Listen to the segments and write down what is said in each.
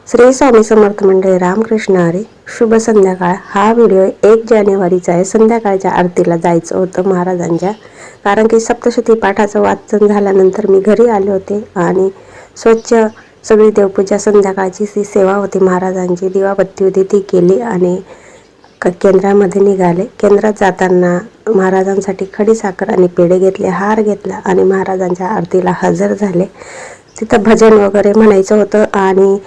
श्री स्वामी समर्थ मंडळी, रामकृष्ण हरी. शुभ संध्याकाळ. हा व्हिडिओ 1 जानेवारीचा आहे. संध्याकाळच्या आरतीला जायचं होतं महाराजांच्या, कारण की सप्तशती पाठाचं वाचन झाल्यानंतर मी घरी आले होते आणि स्वच्छ सगळी देवपूजा, संध्याकाळची ती सेवा होती महाराजांची, दिवाबत्ती होती ती केली आणि केंद्रामध्ये निघाले. केंद्रात जाताना महाराजांसाठी खडीसाखर आणि पेढे घेतले, हार घेतला आणि महाराजांच्या आरतीला हजर झाले. तिथं भजन वगैरे म्हणायचं होतं आणि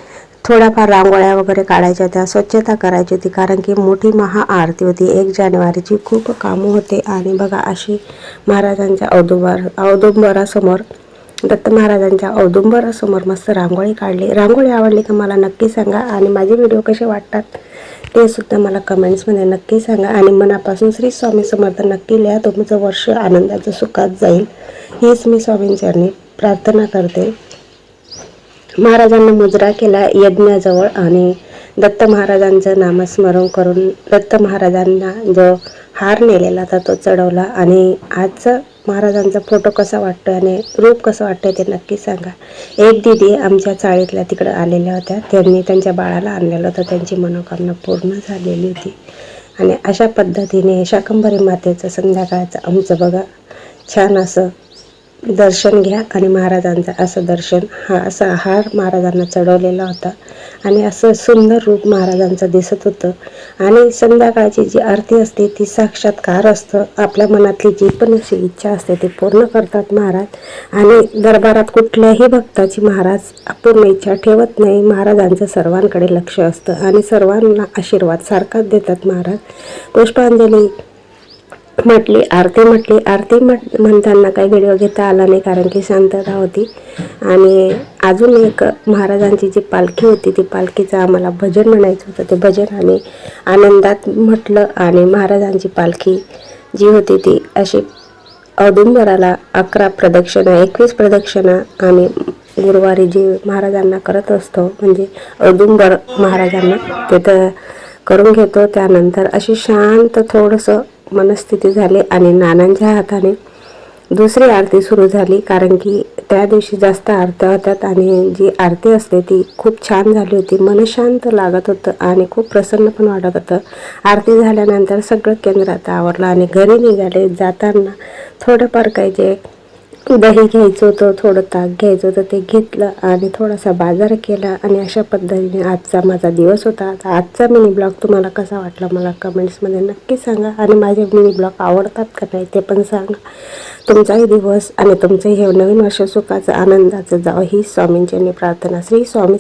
थोड्याफार रांगोळ्या वगैरे काढायच्या होत्या, स्वच्छता करायची होती, कारण की मोठी महाआरती होती 1 जानेवारीची. खूप कामं होते आणि बघा अशी महाराजांच्या औदुंबरासमोर, दत्त महाराजांच्या औदुंबरासमोर मस्त रांगोळी काढली. रांगोळी आवडली का मला नक्की सांगा आणि माझे व्हिडिओ कसे वाटतात ते सुद्धा मला कमेंट्समध्ये नक्की सांगा आणि मनापासून श्री स्वामी समर्थ नक्की लिहा. तुमचं वर्ष आनंदाचं सुखात जाईल हीच मी स्वामींचरणी प्रार्थना करते. महाराजांना मुजरा केला यज्ञाजवळ आणि दत्त महाराजांचं नामस्मरण करून दत्त महाराजांना जो हार नेलेला होता तो चढवला. आणि आजचं महाराजांचा फोटो कसा वाटतो आणि रूप कसं वाटतं ते नक्की सांगा. एक दिदी आमच्या चाळीतल्या तिकडं आलेल्या होत्या, त्यांनी त्यांच्या बाळाला आणलेलं होतं, त्यांची मनोकामना पूर्ण झालेली होती. आणि अशा पद्धतीने शाकंभरी मातेचं संध्याकाळचं आमचं बघा छान असं दर्शन घ्या आणि महाराजांचं असं दर्शन, हा असा हार महाराजांना चढवलेला होता आणि असं सुंदर रूप महाराजांचं दिसत होतं. आणि संध्याकाळची जी आरती असते ती साक्षात्कार असतं, आपल्या मनातली जी पण अशी इच्छा असते ती पूर्ण करतात महाराज. आणि दरबारात कुठल्याही भक्ताची महाराज अपूर्ण इच्छा ठेवत नाही. महाराजांचं सर्वांकडे लक्ष असतं आणि सर्वांना आशीर्वाद सारखाच देतात महाराज. पुष्पांजली म्हटली, आरती म्हटली. आरती म्हणताना काही व्हिडिओ घेता आला नाही, कारण की शांतता होती. आणि अजून एक महाराजांची जी पालखी होती ती पालखीचं आम्हाला भजन म्हणायचं होतं, ते भजन आम्ही आनंदात म्हटलं. आणि महाराजांची पालखी जी होती ती अशी औदुंबराला 11 प्रदक्षिणा 21 प्रदक्षिणा आम्ही गुरुवारी जी महाराजांना करत असतो, म्हणजे औदुंबर महाराजांना तिथं करून घेतो. त्यानंतर अशी शांत थोडंसं मनस्थिती झाली आणि नानांच्या हाताने दुसरी आरती सुरू झाली, कारण की त्या दिवशी जास्त आरत्या होत्यात आणि जी आरती असते ती खूप छान झाली होती. मन शांत लागत होतं आणि खूप प्रसन्न पण वाटत होतं. आरती झाल्यानंतर सगळं केंद्रात आवरलं आणि घरी निघाले. जाताना थोडंफार काही जे दही घ्यायचं होतं, थोडं ताक घ्यायचं होतं ते घेतलं आणि थोडासा बाजार केला. आणि अशा पद्धतीने आजचा माझा दिवस होता. आजचा मिनी ब्लॉग तुम्हाला कसा वाटला मला कमेंट्समध्ये नक्की सांगा आणि माझे मिनी ब्लॉग आवडतात का नाही ते पण सांगा. तुमचाही दिवस आणि तुमचं हे नवीन वर्ष सुखाचं आनंदाचं जावं ही स्वामींची प्रार्थना. श्री स्वामी